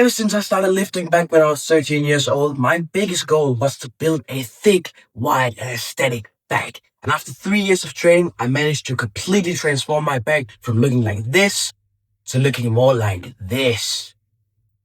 Ever since I started lifting back when I was 13 years old, my biggest goal was to build a thick, wide, and aesthetic back. And after 3 years of training, I managed to completely transform my back from looking like this to looking more like this.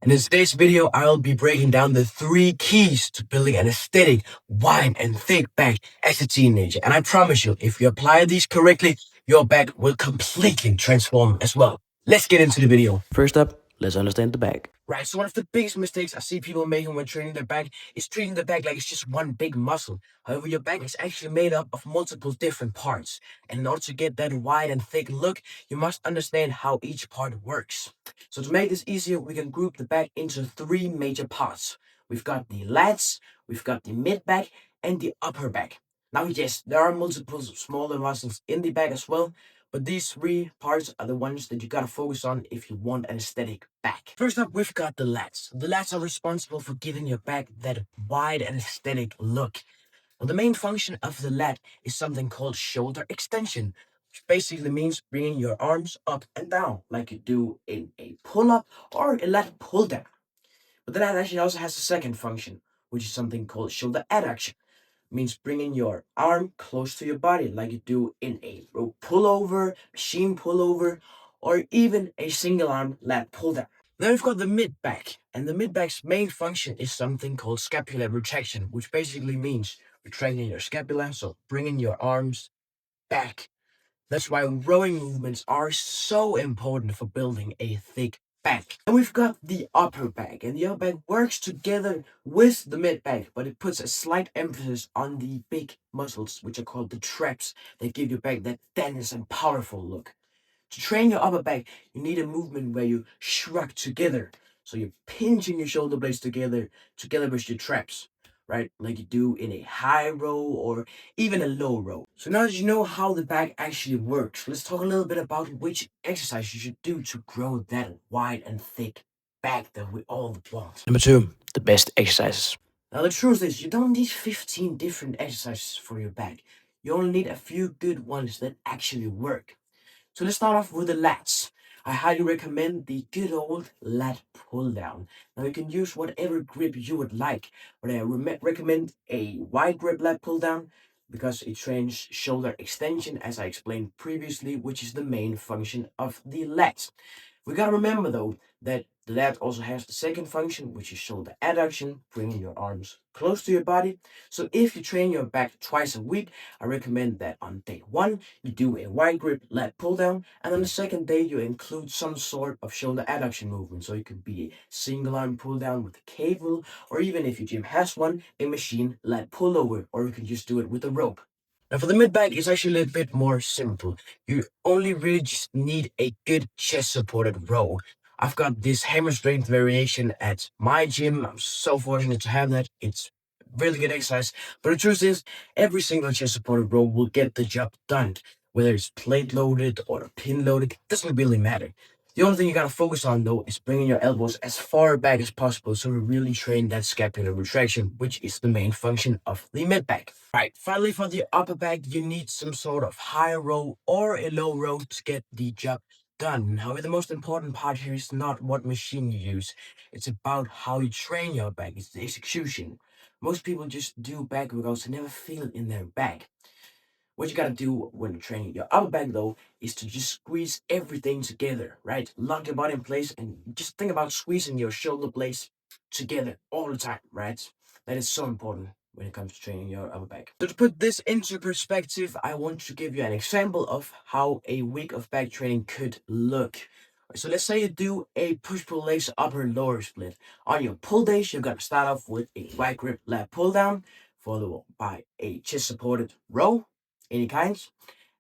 And in today's video, I'll be breaking down the 3 keys to building an aesthetic, wide, and thick back as a teenager. And I promise you, if you apply these correctly, your back will completely transform as well. Let's get into the video. First up, let's understand the back. Right, so one of the biggest mistakes I see people making when training their back is treating the back like it's just one big muscle. However, your back is actually made up of multiple different parts. And in order to get that wide and thick look, you must understand how each part works. So to make this easier, we can group the back into 3 major parts. We've got the lats, we've got the mid back, and the upper back. Now, yes, there are multiple smaller muscles in the back as well, but these 3 parts are the ones that you gotta focus on if you want an aesthetic back. First up, we've got the lats. The lats are responsible for giving your back that wide and aesthetic look. Well, the main function of the lat is something called shoulder extension, which basically means bringing your arms up and down like you do in a pull-up or a lat pull-down. But the lat actually also has a second function, which is something called shoulder adduction. Means bringing your arm close to your body like you do in a rope pullover, machine pullover, or even a single arm lat pull down. Then we've got the mid back, and the mid back's main function is something called scapular retraction, which basically means retracting your scapula, so bringing your arms back. That's why rowing movements are so important for building a thick back. And we've got the upper back, and the upper back works together with the mid back, but it puts a slight emphasis on the big muscles, which are called the traps, that give your back that dense and powerful look. To train your upper back, you need a movement where you shrug together. So you're pinching your shoulder blades together with your traps, right? Like you do in a high row or even a low row. So now that you know how the back actually works, let's talk a little bit about which exercise you should do to grow that wide and thick back that we all want. Number 2, the best exercises. Now the truth is, you don't need 15 different exercises for your back. You only need a few good ones that actually work. So let's start off with the lats. I highly recommend the good old lat pull down. Now you can use whatever grip you would like, but I recommend a wide grip lat pull down because it trains shoulder extension, as I explained previously, which is the main function of the lats. We gotta remember though that the lat also has the second function, which is shoulder adduction, bringing your arms close to your body. So if you train your back twice a week, I recommend that on day 1, you do a wide grip lat pull down, and on the second day, you include some sort of shoulder adduction movement. So it could be a single arm pull down with a cable, or even if your gym has one, a machine lat pullover, or you can just do it with a rope. Now for the mid back, it's actually a little bit more simple. You only really just need a good chest supported row. I've got this hammer strength variation at my gym. I'm so fortunate to have that. It's really good exercise. But the truth is, every single chest supported row will get the job done. Whether it's plate loaded or pin loaded, it doesn't really matter. The only thing you gotta focus on though is bringing your elbows as far back as possible so we really train that scapular retraction, which is the main function of the mid back. Right, finally for the upper back, you need some sort of high row or a low row to get the job done. However, the most important part here is not what machine you use. It's about how you train your back. It's the execution. Most people just do back workouts and never feel it in their back. What you gotta do when you're training your upper back though is to just squeeze everything together, right? Lock your body in place and just think about squeezing your shoulder blades together all the time, right? That is so important when it comes to training your upper back. So to put this into perspective, I want to give you an example of how a week of back training could look. So let's say you do a push-pull legs upper lower split. On your pull days, you're gonna start off with a wide grip lat pull down, followed by a chest supported row any kinds,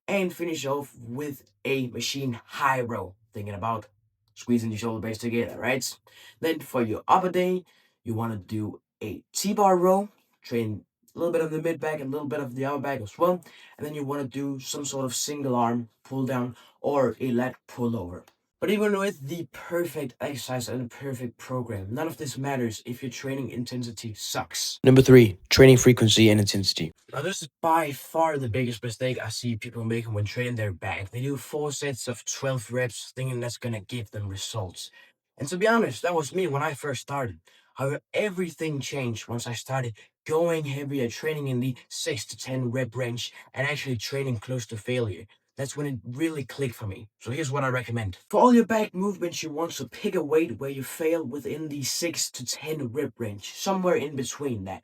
and finish off with a machine high row, thinking about squeezing your shoulder blades together, right? Then for your upper day, you want to do a T-bar row, train a little bit of the mid back and a little bit of the upper back as well, and then you want to do some sort of single arm pull down or a lat pullover. But even with the perfect exercise and the perfect program, none of this matters if your training intensity sucks. Number 3, training frequency and intensity. Now, this is by far the biggest mistake I see people making when training their back. They do 4 sets of 12 reps, thinking that's gonna give them results. And to be honest, that was me when I first started. However, everything changed once I started going heavier, training in the 6 to 10 rep range, and actually training close to failure. That's when it really clicked for me. So here's what I recommend. For all your back movements, you want to pick a weight where you fail within the 6 to 10 rep range, somewhere in between that.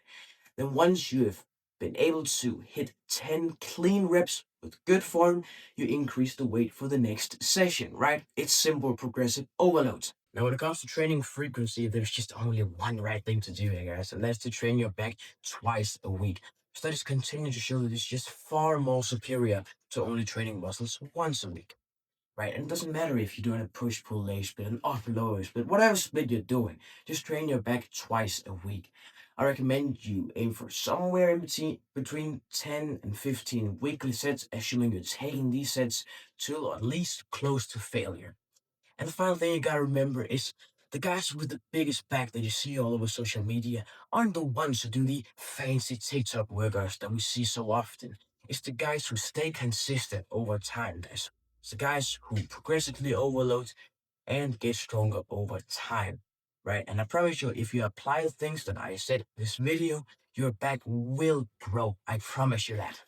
Then once you have been able to hit 10 clean reps with good form, you increase the weight for the next session, right? It's simple progressive overload. Now, when it comes to training frequency, there's just only one right thing to do here, guys, and that's to train your back twice a week. Studies continue to show that it's just far more superior to only training muscles once a week, right? And it doesn't matter if you're doing a push pull leg split, an upper lower split, whatever split you're doing, just train your back twice a week. I recommend you aim for somewhere in between 10 and 15 weekly sets, assuming you're taking these sets to at least close to failure. And the final thing you gotta remember is the guys with the biggest back that you see all over social media aren't the ones who do the fancy TikTok workouts that we see so often. It's the guys who stay consistent over time, guys. It's the guys who progressively overload and get stronger over time, right? And I promise you, if you apply the things that I said in this video, your back will grow. I promise you that.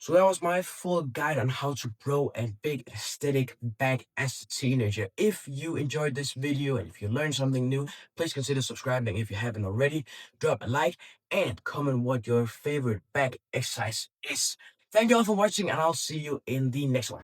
So that was my full guide on how to grow a big aesthetic back as a teenager. If you enjoyed this video and if you learned something new, please consider subscribing if you haven't already. Drop a like and comment what your favorite back exercise is. Thank you all for watching, and I'll see you in the next one.